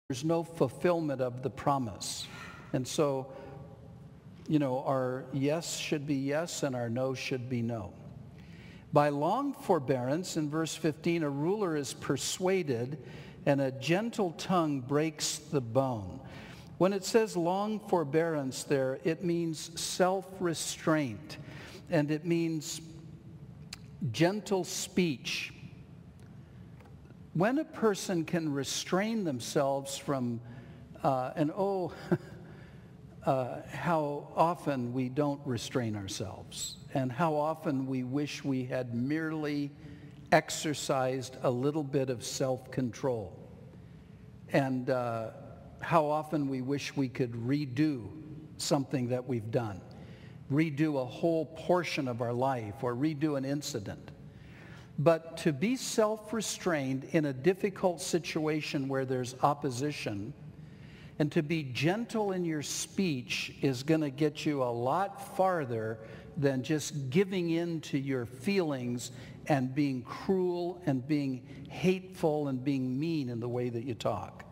there's no fulfillment of the promise. And so, our yes should be yes and our no should be no. By long forbearance, in verse 15, a ruler is persuaded and a gentle tongue breaks the bone. When it says long forbearance there, it means self-restraint, and it means gentle speech. When a person can restrain themselves from, how often we don't restrain ourselves, and how often we wish we had merely exercised a little bit of self-control, and how often we wish we could redo something that we've done, redo a whole portion of our life, or redo an incident. But to be self-restrained in a difficult situation where there's opposition, and to be gentle in your speech is going to get you a lot farther than just giving in to your feelings and being cruel and being hateful and being mean in the way that you talk.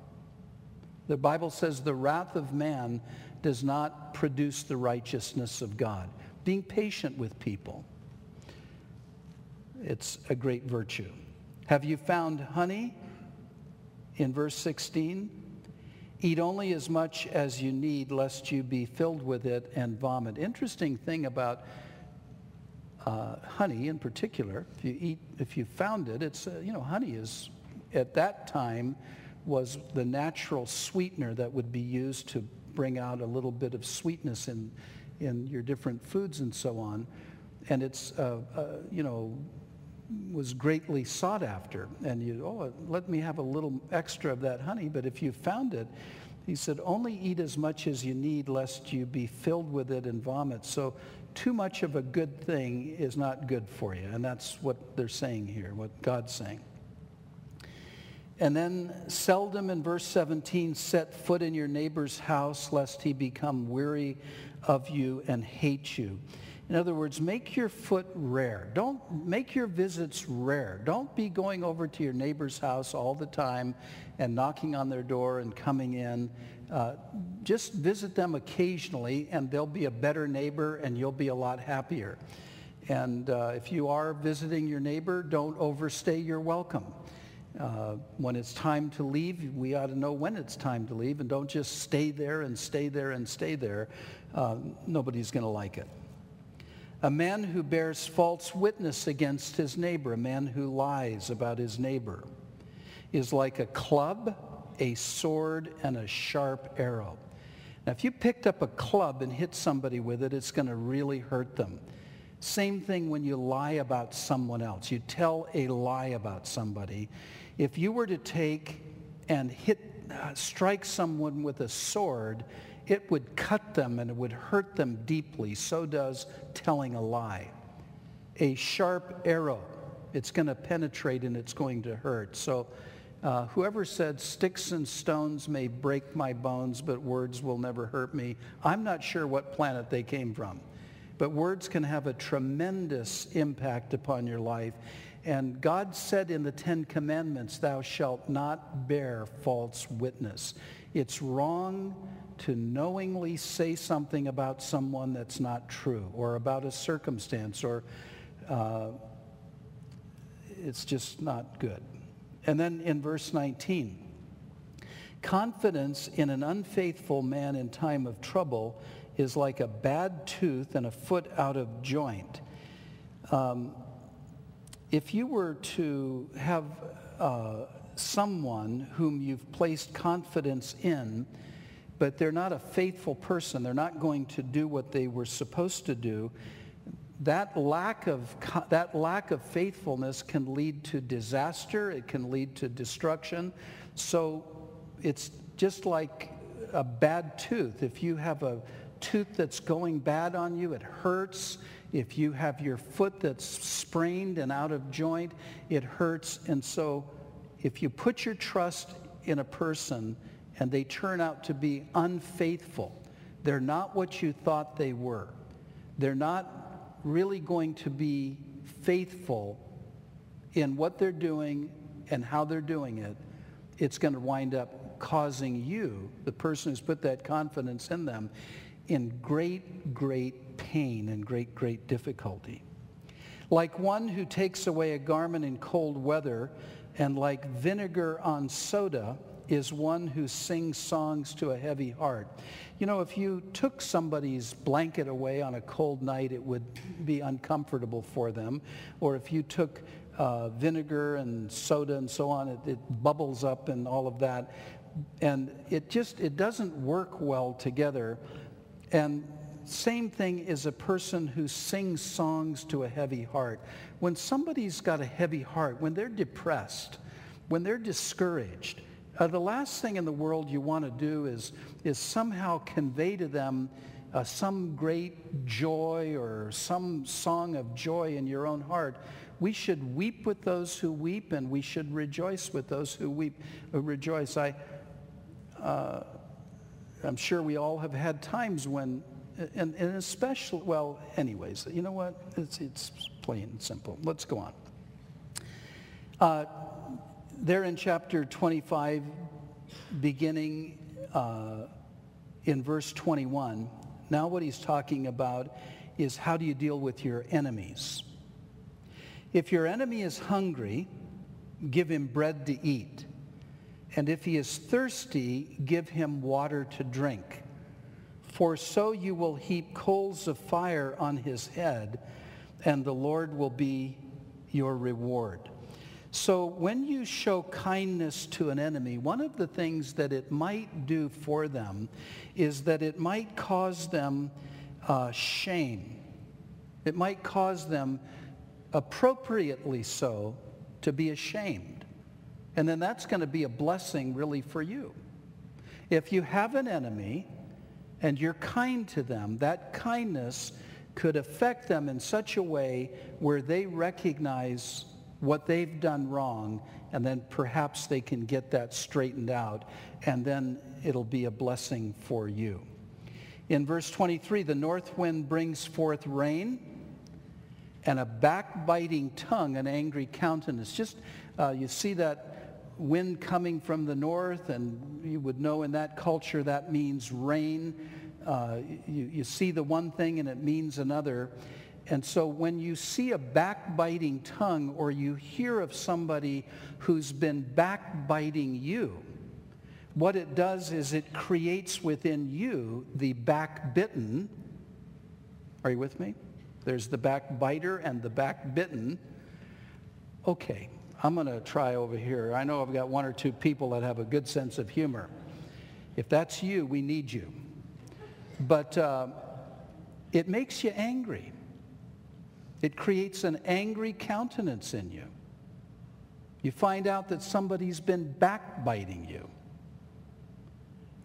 The Bible says the wrath of man does not produce the righteousness of God. Being patient with people, it's a great virtue. Have you found honey? In verse 16, eat only as much as you need, lest you be filled with it and vomit. Interesting thing about honey in particular, if you found it, it's, honey is, at that time, was the natural sweetener that would be used to bring out a little bit of sweetness in your different foods and so on. And it's, was greatly sought after. And let me have a little extra of that honey. But if you found it, he said, only eat as much as you need, lest you be filled with it and vomit. So too much of a good thing is not good for you. And that's what they're saying here, what God's saying. And then seldom, in verse 17, set foot in your neighbor's house, lest he become weary of you and hate you. In other words, make your foot rare. Don't make your visits rare. Don't be going over to your neighbor's house all the time and knocking on their door and coming in. Just visit them occasionally, and they'll be a better neighbor, and you'll be a lot happier. And if you are visiting your neighbor, don't overstay your welcome. When it's time to leave, we ought to know when it's time to leave, and don't just stay there and stay there and stay there. Nobody's going to like it. A man who bears false witness against his neighbor, a man who lies about his neighbor, is like a club, a sword, and a sharp arrow. Now, if you picked up a club and hit somebody with it, it's going to really hurt them. Same thing when you lie about someone else. You tell a lie about somebody. If you were to take and strike someone with a sword, it would cut them and it would hurt them deeply. So does telling a lie. A sharp arrow, it's going to penetrate and it's going to hurt. So whoever said, sticks and stones may break my bones, but words will never hurt me, I'm not sure what planet they came from. But words can have a tremendous impact upon your life. And God said in the 10 Commandments, thou shalt not bear false witness. It's wrong to knowingly say something about someone that's not true, or about a circumstance, or it's just not good. And then in verse 19, confidence in an unfaithful man in time of trouble is like a bad tooth and a foot out of joint. If you were to have someone whom you've placed confidence in, but they're not a faithful person, they're not going to do what they were supposed to do, that lack of faithfulness can lead to disaster, it can lead to destruction. So it's just like a bad tooth. If you have a tooth that's going bad on you, it hurts. If you have your foot that's sprained and out of joint, it hurts. And so if you put your trust in a person and they turn out to be unfaithful, they're not what you thought they were, they're not really going to be faithful in what they're doing and how they're doing it, it's going to wind up causing you, the person who's put that confidence in them, in great, great pain and great, great difficulty. Like one who takes away a garment in cold weather, and like vinegar on soda is one who sings songs to a heavy heart. You know, if you took somebody's blanket away on a cold night, it would be uncomfortable for them. Or if you took vinegar and soda and so on, it bubbles up and all of that. And it doesn't work well together. And same thing is a person who sings songs to a heavy heart. When somebody's got a heavy heart, when they're depressed, when they're discouraged, the last thing in the world you want to do is somehow convey to them some great joy or some song of joy in your own heart. We should weep with those who weep, and we should rejoice with those who weep. Rejoice. I'm sure we all have had times when, and especially, well, anyways, you know what? It's plain and simple. Let's go on. There in chapter 25, beginning in verse 21, now what he's talking about is how do you deal with your enemies. If your enemy is hungry, give him bread to eat. And if he is thirsty, give him water to drink. For so you will heap coals of fire on his head, and the Lord will be your reward. So when you show kindness to an enemy, one of the things that it might do for them is that it might cause them shame. It might cause them, appropriately so, to be ashamed. And then that's going to be a blessing really for you. If you have an enemy and you're kind to them, that kindness could affect them in such a way where they recognize what they've done wrong, and then perhaps they can get that straightened out, and then it'll be a blessing for you. In verse 23, the north wind brings forth rain, and a backbiting tongue, an angry countenance. Just, you see that wind coming from the north, and you would know in that culture that means rain. You see the one thing and it means another. And so when you see a backbiting tongue, or you hear of somebody who's been backbiting you, what it does is it creates within you the backbitten. Are you with me? There's the backbiter and the backbitten. Okay, I'm going to try over here. I know I've got one or two people that have a good sense of humor. If that's you, we need you. But it makes you angry. It creates an angry countenance in you. You find out that somebody's been backbiting you.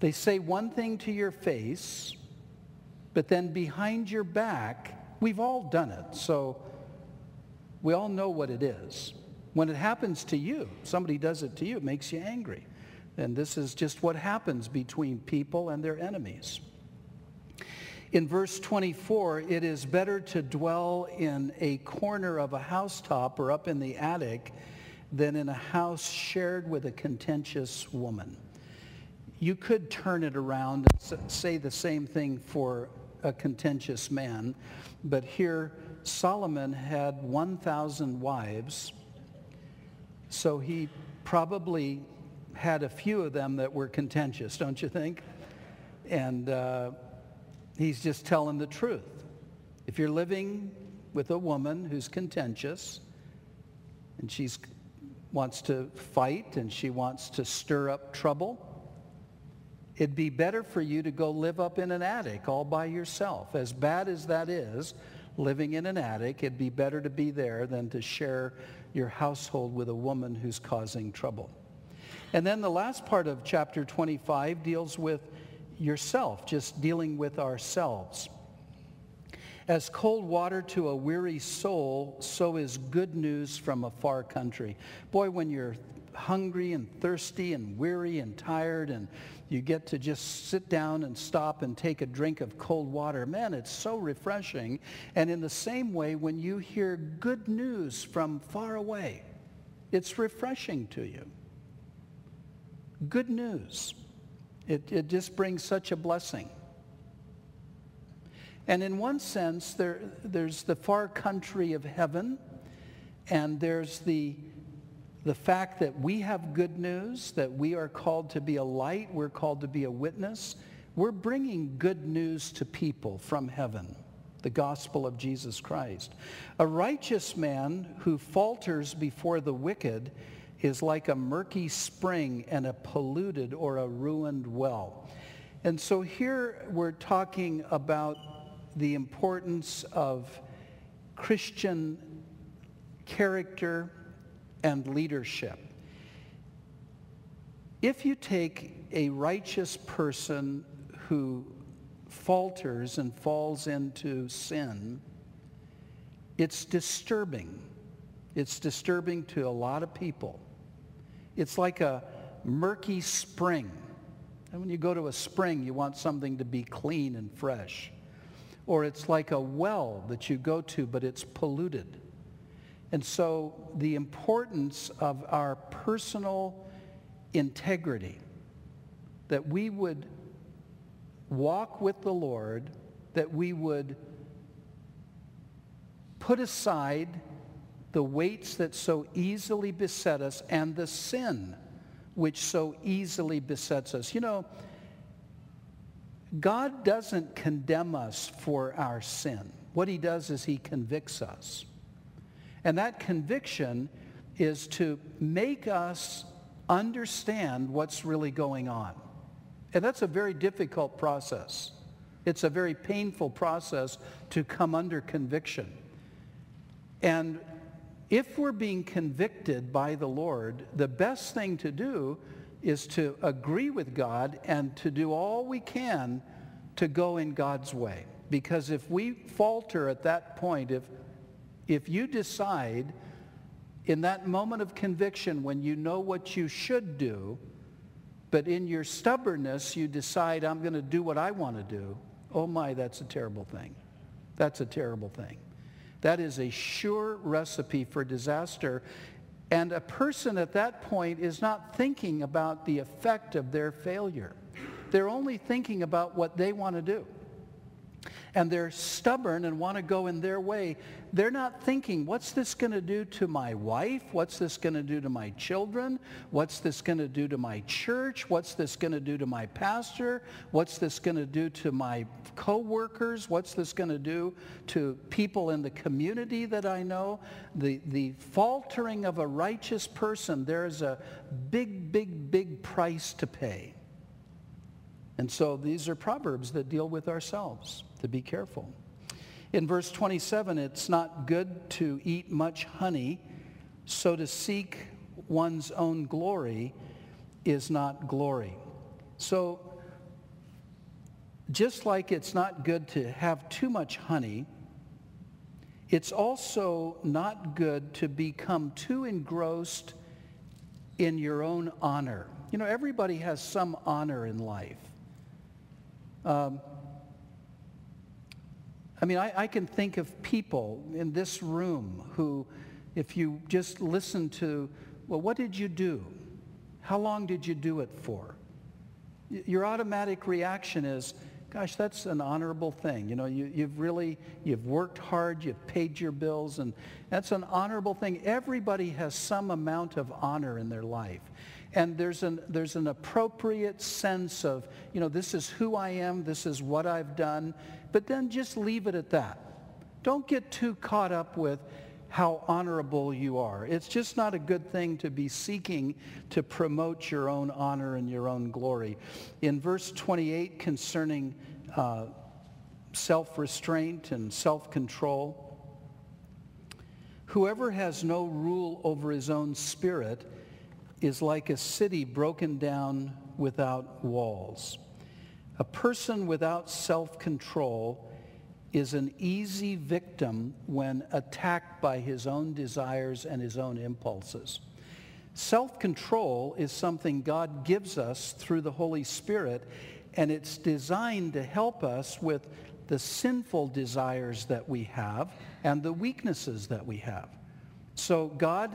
They say one thing to your face, but then behind your back, we've all done it, so we all know what it is. When it happens to you, somebody does it to you, it makes you angry. And this is just what happens between people and their enemies. In verse 24, it is better to dwell in a corner of a housetop or up in the attic than in a house shared with a contentious woman. You could turn it around and say the same thing for a contentious man, but here Solomon had 1,000 wives, so he probably had a few of them that were contentious, don't you think? And he's just telling the truth. If you're living with a woman who's contentious, and she wants to fight and she wants to stir up trouble, it'd be better for you to go live up in an attic all by yourself. As bad as that is, living in an attic, it'd be better to be there than to share your household with a woman who's causing trouble. And then the last part of chapter 25 deals with yourself, just dealing with ourselves. As cold water to a weary soul, so is good news from a far country. Boy, when you're hungry and thirsty and weary and tired and you get to just sit down and stop and take a drink of cold water, man, it's so refreshing. And in the same way, when you hear good news from far away, it's refreshing to you. good news. It just brings such a blessing. And in one sense, there's the far country of heaven, and there's the fact that we have good news, that we are called to be a light, we're called to be a witness. We're bringing good news to people from heaven, the gospel of Jesus Christ. A righteous man who falters before the wicked is like a murky spring and a polluted or a ruined well. And so here we're talking about the importance of Christian character and leadership. If you take a righteous person who falters and falls into sin, it's disturbing. It's disturbing to a lot of people. It's like a murky spring. And when you go to a spring, you want something to be clean and fresh. Or it's like a well that you go to, but it's polluted. And so the importance of our personal integrity, that we would walk with the Lord, that we would put aside the weights that so easily beset us and the sin which so easily besets us. You know, God doesn't condemn us for our sin. What he does is he convicts us. And that conviction is to make us understand what's really going on. And that's a very difficult process. It's a very painful process to come under conviction. And if we're being convicted by the Lord, the best thing to do is to agree with God and to do all we can to go in God's way. Because if we falter at that point, if you decide in that moment of conviction when you know what you should do, but in your stubbornness you decide, I'm going to do what I want to do, oh my, that's a terrible thing. That's a terrible thing. That is a sure recipe for disaster. And a person at that point is not thinking about the effect of their failure. They're only thinking about what they want to do. And they're stubborn and want to go in their way. They're not thinking, what's this going to do to my wife? What's this going to do to my children? What's this going to do to my church? What's this going to do to my pastor? What's this going to do to my co-workers? What's this going to do to people in the community that I know? The faltering of a righteous person, there's a big, big, big price to pay. And so these are Proverbs that deal with ourselves, to be careful. In verse 27, it's not good to eat much honey, so to seek one's own glory is not glory. So just like it's not good to have too much honey, it's also not good to become too engrossed in your own honor. You know, everybody has some honor in life. I can think of people in this room who, if you just listen to, well, what did you do? How long did you do it for? Your automatic reaction is, gosh, that's an honorable thing. You know, you've worked hard, you've paid your bills, and that's an honorable thing. Everybody has some amount of honor in their life. And there's an appropriate sense of, you know, this is who I am, this is what I've done, but then just leave it at that. Don't get too caught up with how honorable you are. It's just not a good thing to be seeking to promote your own honor and your own glory. In verse 28, concerning self-restraint and self-control, whoever has no rule over his own spirit is like a city broken down without walls. A person without self-control is an easy victim when attacked by his own desires and his own impulses. Self-control is something God gives us through the Holy Spirit, and it's designed to help us with the sinful desires that we have and the weaknesses that we have. So God